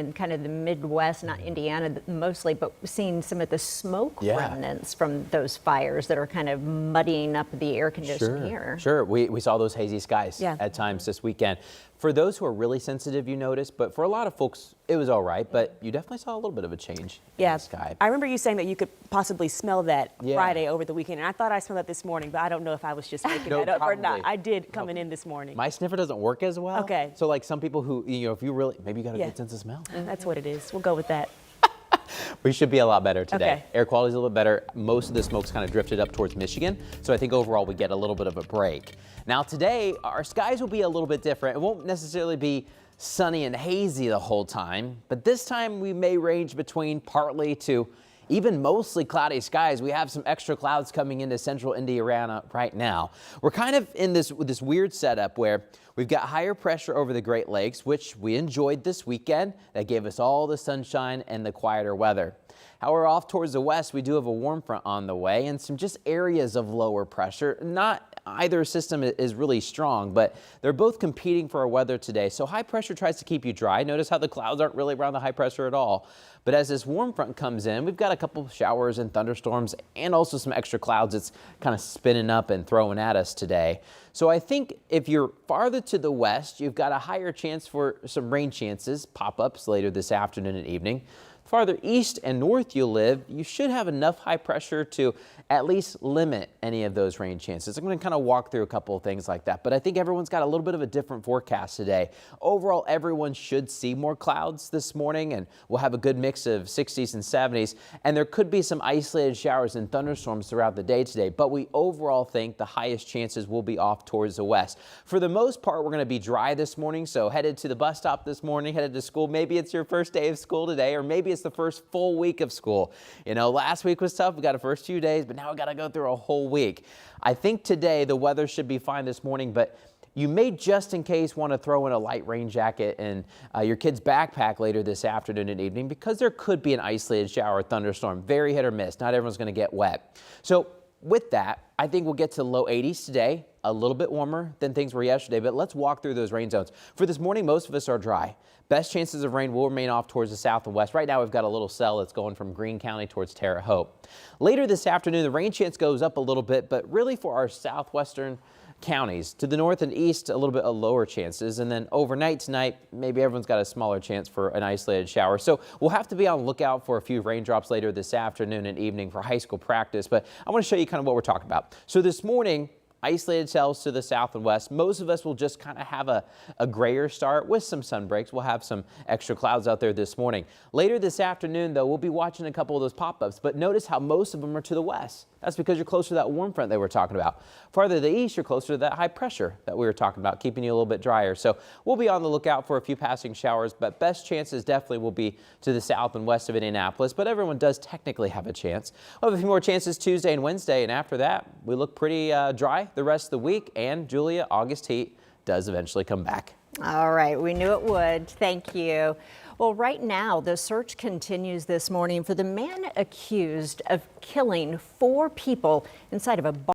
in kind of the Midwest, not Indiana mostly, but seeing some of the smoke remnants from those fires that are kind of muddying up the air conditioning here. Sure, we saw those hazy skies at times this weekend. For those who are really sensitive, you notice, but for a lot of folks, it was all right, but you definitely saw a little bit of a change in the sky. I remember you saying that you could possibly smell that Friday over the weekend, and I thought I smelled that this morning, but I don't know if I was just making that up or not. I did coming in this morning. My sniffer doesn't work as well. Okay. So like some people who, if you really, maybe you got a good sense of smell. That's what it is. We'll go with that. We should be a lot better today. Okay. Air quality is a little bit better. Most of the smoke's kind of drifted up towards Michigan. So I think overall we get a little bit of a break. Now today, our skies will be a little bit different. It won't necessarily be sunny and hazy the whole time, but this time we may range between partly to even mostly cloudy skies. We have some extra clouds coming into central Indiana right now. We're kind of in this weird setup where we've got higher pressure over the Great Lakes, which we enjoyed this weekend. That gave us all the sunshine and the quieter weather. However, off towards the west, we do have a warm front on the way and some just areas of lower pressure. Not either system is really strong, but they're both competing for our weather today. So high pressure tries to keep you dry. Notice how the clouds aren't really around the high pressure at all. But as this warm front comes in, we've got a couple of showers and thunderstorms and also some extra clouds that's kind of spinning up and throwing at us today. So I think if you're farther to the west, you've got a higher chance for some rain chances, pop-ups later this afternoon and evening. Farther east and north you live, you should have enough high pressure to at least limit any of those rain chances. I'm going to kind of walk through a couple of things like that, but I think everyone's got a little bit of a different forecast today. Overall, everyone should see more clouds this morning, and we'll have a good mix of 60s and 70s, and there could be some isolated showers and thunderstorms throughout the day today, but we overall think the highest chances will be off towards the west. For the most part, we're going to be dry this morning, so headed to the bus stop this morning, headed to school. Maybe it's your first day of school today, or maybe it's the first full week of school. Last week was tough. We got the first few days, but now we got to go through a whole week. I think today the weather should be fine this morning, but you may just in case want to throw in a light rain jacket in your kid's backpack later this afternoon and evening because there could be an isolated shower or thunderstorm. Very hit or miss. Not everyone's going to get wet. So with that, I think we'll get to low 80s today, a little bit warmer than things were yesterday, but let's walk through those rain zones. For this morning, most of us are dry. Best chances of rain will remain off towards the south and west. Right now, we've got a little cell that's going from Greene County towards Terre Haute. Later this afternoon, the rain chance goes up a little bit, but really for our southwestern counties. To the north and east, a little bit of lower chances. And then overnight tonight, maybe everyone's got a smaller chance for an isolated shower. So we'll have to be on the lookout for a few raindrops later this afternoon and evening for high school practice. But I want to show you kind of what we're talking about. So this morning, isolated cells to the south and west. Most of us will just kind of have a grayer start with some sun breaks. We'll have some extra clouds out there this morning. Later this afternoon, though, we'll be watching a couple of those pop-ups, but notice how most of them are to the west. That's because you're closer to that warm front that we're talking about. Farther to the east, you're closer to that high pressure that we were talking about, keeping you a little bit drier. So we'll be on the lookout for a few passing showers, but best chances definitely will be to the south and west of Indianapolis, but everyone does technically have a chance. We'll have a few more chances Tuesday and Wednesday, and after that, we look pretty dry the rest of the week, and Julia, August heat does eventually come back. All right, we knew it would. Thank you. Well, right now, the search continues this morning for the man accused of killing 4 people inside of a bar.